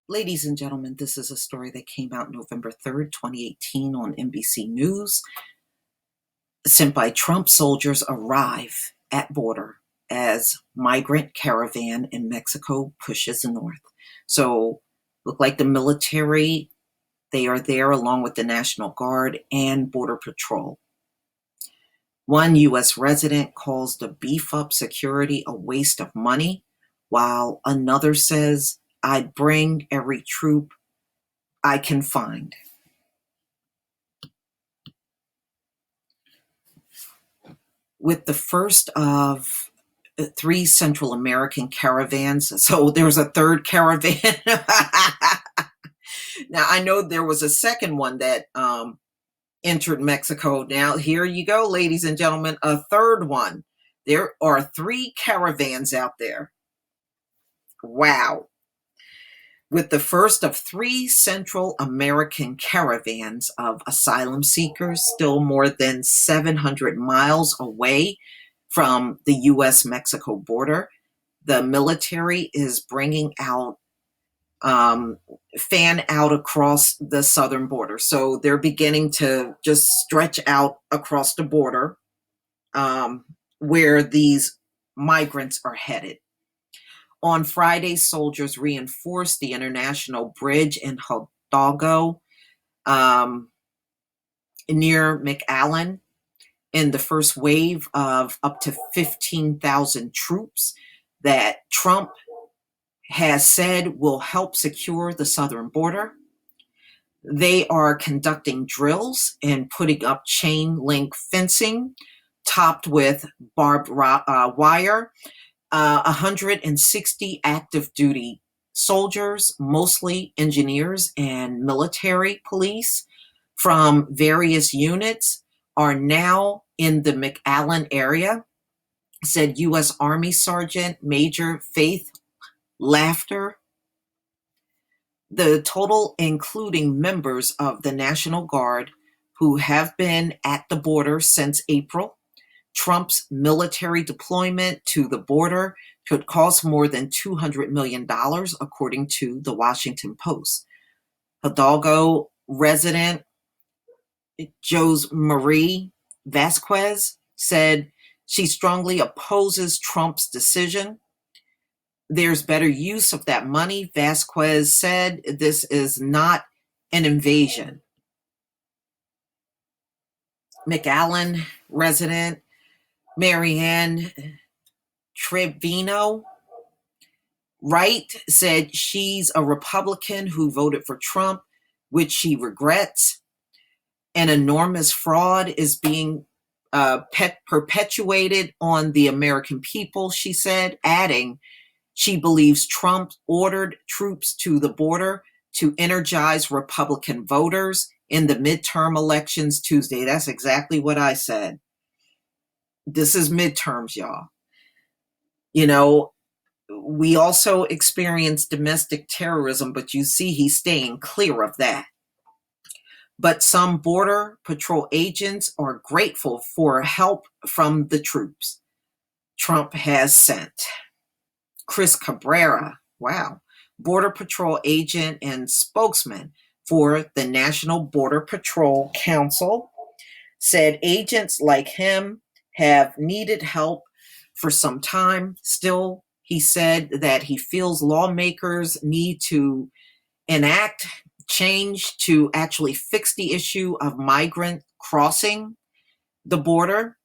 Ladies and gentlemen, this is a story that came out November 3rd, 2018 on NBC News. Sent by Trump soldiers arrive at border as migrant caravan in Mexico pushes north. So look like the military, they are there along with the National Guard and Border Patrol. One U.S. resident calls the beef up security a waste of money, while another says, I'd bring every troop I can find. With the first of three Central American caravans, so there's a third caravan. Now, I know there was a second one that entered Mexico. Now, here you go, ladies and gentlemen, a third one. There are three caravans out there. Wow. With the first of three Central American caravans of asylum seekers still more than 700 miles away from the U.S.-Mexico border, the military is bringing out, fan out across the southern border. So they're beginning to just stretch out across the border where these migrants are headed. On Friday, soldiers reinforced the international bridge in Hidalgo near McAllen in the first wave of up to 15,000 troops that Trump has said will help secure the southern border. They are conducting drills and putting up chain link fencing topped with barbed wire. 160 active duty soldiers, mostly engineers and military police from various units, are now in the McAllen area, said U.S. Army Sergeant Major Faith Laughter. The total, including members of the National Guard who have been at the border since April. Trump's military deployment to the border could cost more than $200 million, according to the Washington Post. Hidalgo resident Marie Vasquez said she strongly opposes Trump's decision. There's better use of that money, Vasquez said. This is not an invasion. McAllen resident Marianne Trevino Wright said she's a Republican who voted for Trump, which she regrets. An enormous fraud is being perpetuated on the American people, she said, adding she believes Trump ordered troops to the border to energize Republican voters in the midterm elections Tuesday. That's exactly what I said. This is midterms, y'all. You know, we also experience domestic terrorism, but you see he's staying clear of that. But some Border Patrol agents are grateful for help from the troops Trump has sent. Chris Cabrera, wow, Border Patrol agent and spokesman for the National Border Patrol Council, said agents like him have needed help for some time. Still, he said that he feels lawmakers need to enact change to actually fix the issue of migrant crossing the border.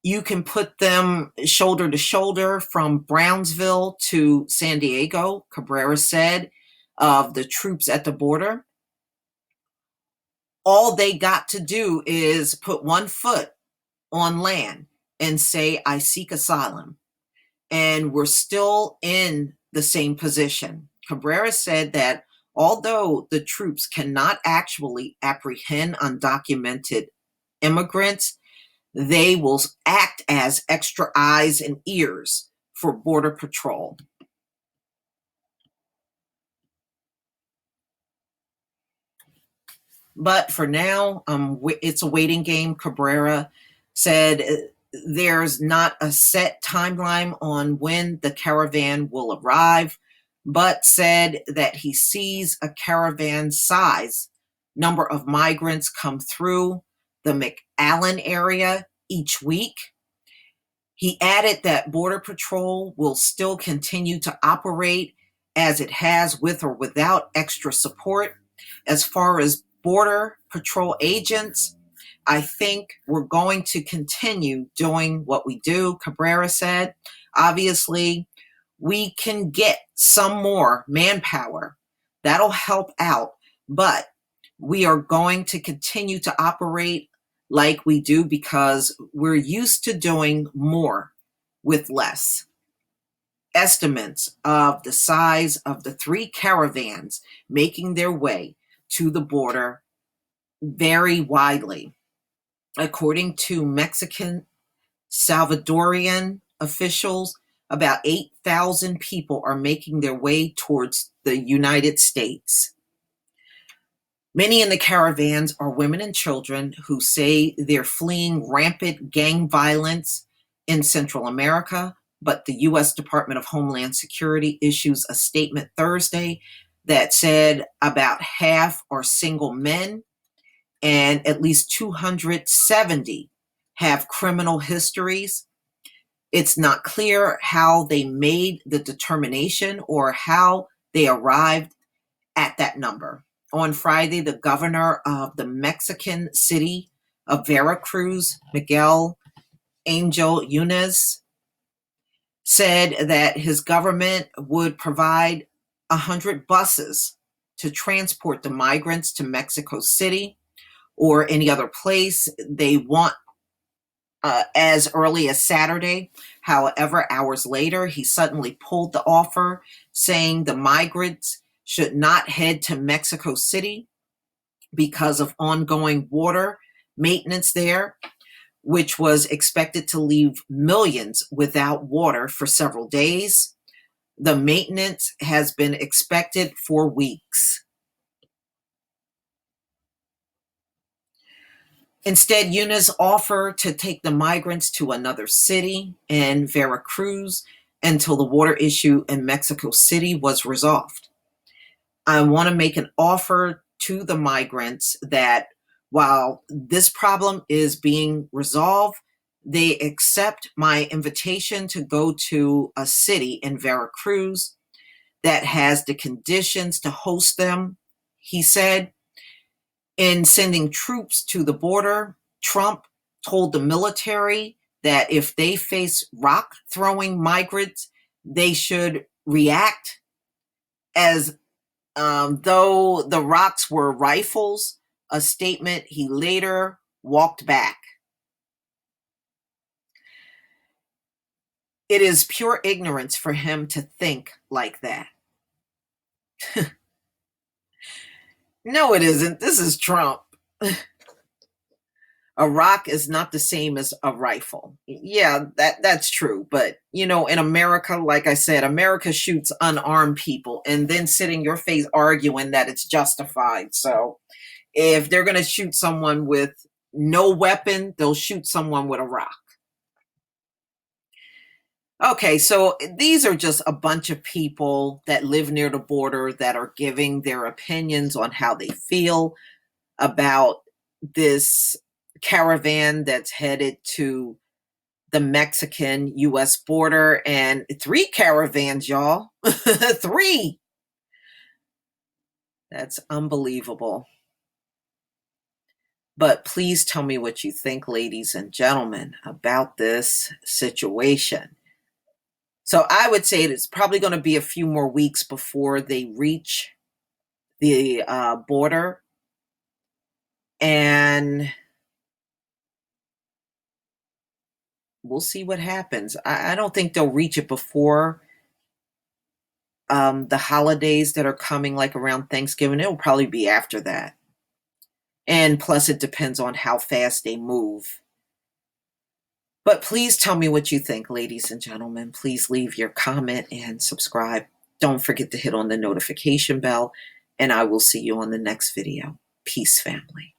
You can put them shoulder to shoulder from Brownsville to San Diego, Cabrera said, of the troops at the border. All they got to do is put one foot on land and say, I seek asylum. And we're still in the same position. Cabrera said that although the troops cannot actually apprehend undocumented immigrants, they will act as extra eyes and ears for Border Patrol. But for now, it's a waiting game, Cabrera said. There's not a set timeline on when the caravan will arrive. but said that he sees a caravan size number of migrants come through the McAllen area each week. He added that Border Patrol will still continue to operate as it has, with or without extra support. As far as Border Patrol agents, I think we're going to continue doing what we do, Cabrera said. Obviously, we can get some more manpower. That'll help out, but we are going to continue to operate like we do because we're used to doing more with less. Estimates of the size of the 3 caravans making their way to the border vary widely. According to Mexican Salvadorian officials, about 8,000 people are making their way towards the United States. Many in the caravans are women and children who say they're fleeing rampant gang violence in Central America, but the U.S. Department of Homeland Security issues a statement Thursday that said about half are single men and at least 270 have criminal histories. It's not clear how they made the determination or how they arrived at that number. On Friday, the governor of the Mexican city of Veracruz, Miguel Angel Yunes, said that his government would provide 100 buses to transport the migrants to Mexico City or any other place they want as early as Saturday. However, hours later, he suddenly pulled the offer, saying the migrants should not head to Mexico City because of ongoing water maintenance there, which was expected to leave millions without water for several days. The maintenance has been expected for weeks. Instead, Yunes offered to take the migrants to another city in Veracruz until the water issue in Mexico City was resolved. I want to make an offer to the migrants that while this problem is being resolved, they accept my invitation to go to a city in Veracruz that has the conditions to host them, he said. In sending troops to the border, Trump told the military that if they face rock-throwing migrants, they should react as though the rocks were rifles, a statement he later walked back. It is pure ignorance for him to think like that. No, it isn't. This is Trump. A rock is not the same as a rifle. Yeah, that's true. But, in America, like I said, America shoots unarmed people and then sit in your face arguing that it's justified. So if they're going to shoot someone with no weapon, they'll shoot someone with a rock. Okay, so these are just a bunch of people that live near the border that are giving their opinions on how they feel about this caravan that's headed to the Mexican-US border. And 3 caravans, y'all. 3. That's unbelievable. But please tell me what you think, ladies and gentlemen, about this situation. So I would say it's probably going to be a few more weeks before they reach the border. And we'll see what happens. I don't think they'll reach it before the holidays that are coming, like around Thanksgiving. It'll probably be after that. And plus, it depends on how fast they move. But please tell me what you think, ladies and gentlemen. Please leave your comment and subscribe. Don't forget to hit on the notification bell, and I will see you on the next video. Peace, family.